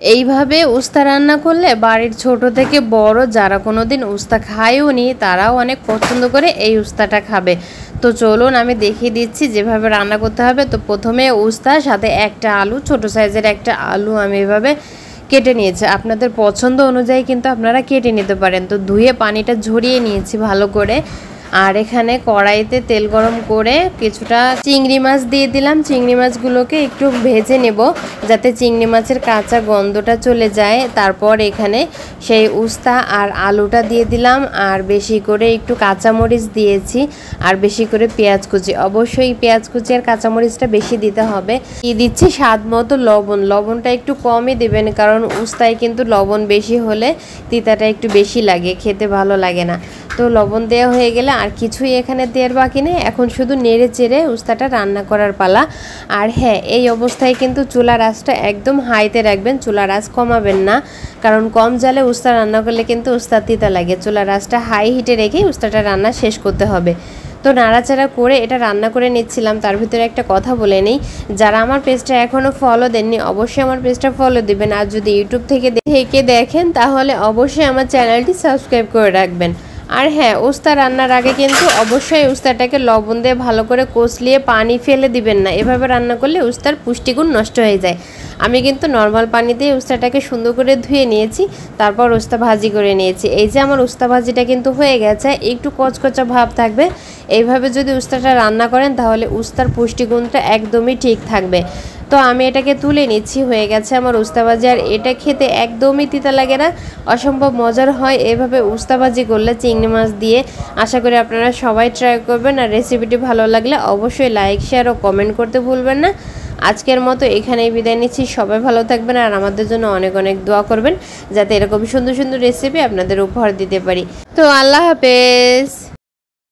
এইভাবে উস্তা রান্না করলে বাড়ির ছোট থেকে বড় যারা কোনোদিন উস্তা খায়ওনি তারাও অনেক পছন্দ করে এই উস্তাটা খাবে। তো চলুন আমি দেখিয়ে দিচ্ছি যেভাবে রান্না করতে হবে। তো প্রথমে উস্তার সাথে একটা আলু, ছোট সাইজের একটা আলু আমি এভাবে কেটে নিয়েছি। আপনাদের পছন্দ অনুযায়ী কিন্তু আপনারা কেটে নিতে পারেন। তো ধুয়ে পানিটা ঝরিয়ে নিয়েছি ভালো করে। আর এখানে কড়াইতে তেল গরম করে কিছুটা চিংড়ি মাছ দিয়ে দিলাম। চিংড়ি মাছগুলোকে একটু ভেজে নেব যাতে চিংড়ি মাছের কাঁচা গন্ধটা চলে যায়। তারপর এখানে সেই উস্তা আর আলুটা দিয়ে দিলাম, আর বেশি করে একটু কাঁচামরিচ দিয়েছি, আর বেশি করে পেঁয়াজ কুচি। অবশ্যই পেঁয়াজ কুচি আর কাঁচামরিচটা বেশি দিতে হবে। দিয়ে দিচ্ছি স্বাদ মতো লবণ। লবণটা একটু কমই দেবেন, কারণ উস্তায় কিন্তু লবণ বেশি হলে তিতাটা একটু বেশি লাগে, খেতে ভালো লাগে না। তো লবণ দেওয়া হয়ে গেলে আর কিছুই এখানে দেওয়ার বাকি নেই। এখন শুধু নেড়ে চেড়ে উস্তাটা রান্না করার পালা। আর হ্যাঁ, এই অবস্থায় কিন্তু চুলার আঁচটা একদম হাইতে রাখবেন, চুলার আঁচ কমাবেন না, কারণ কম জালে উস্তা রান্না করলে কিন্তু উস্তা তিতা লাগে। চুলার আঁচটা হাই হিটে রেখেই উস্তাটা রান্না শেষ করতে হবে। তো নাড়াচাড়া করে এটা রান্না করে নিচ্ছিলাম। তার ভিতরে একটা কথা বলে নিই, যারা আমার পেজটা এখনও ফলো দেননি অবশ্যই আমার পেজটা ফলো দিবেন, আর যদি ইউটিউব থেকে দেখেন তাহলে অবশ্যই আমার চ্যানেলটি সাবস্ক্রাইব করে রাখবেন। আর হ্যাঁ, উস্তা রান্নার আগে কিন্তু অবশ্যই উস্তাটাকে লবণ দিয়ে ভালো করে কষলিয়ে পানি ফেলে দিবেন না। এভাবে রান্না করলে উস্তার পুষ্টিগুণ নষ্ট হয়ে যায়। আমি কিন্তু নর্মাল পানি দিয়ে উস্তাটাকে সুন্দর করে ধুয়ে নিয়েছি, তারপর উস্তা ভাজি করে নিয়েছি। এই যে আমার উস্তা ভাজিটা কিন্তু হয়ে গেছে, একটু কচকচা ভাব থাকবে। এইভাবে যদি উস্তাটা রান্না করেন তাহলে উস্তার পুষ্টিগুণটা একদমই ঠিক থাকবে। তো আমি এটাকে তুলে নিচ্ছি, হয়ে গেছে আমার উস্তা ভাজি। আর এটা খেতে একদমই তিতা লাগে না, অসম্ভব মজার হয় এভাবে উস্তা ভাজি করলে চিংড়ি মাছ দিয়ে। আশা করি আপনারা সবাই ট্রাই করবেন। আর রেসিপিটি ভালো লাগলে অবশ্যই লাইক, শেয়ার ও কমেন্ট করতে ভুলবেন না। আজকের মতো এখানেই বিদায় নিচ্ছি। সবাই ভালো থাকবেন আর আমাদের জন্য অনেক অনেক দোয়া করবেন যাতে এরকম সুন্দর সুন্দর রেসিপি আপনাদের উপহার দিতে পারি। তো আল্লাহ হাফেজ।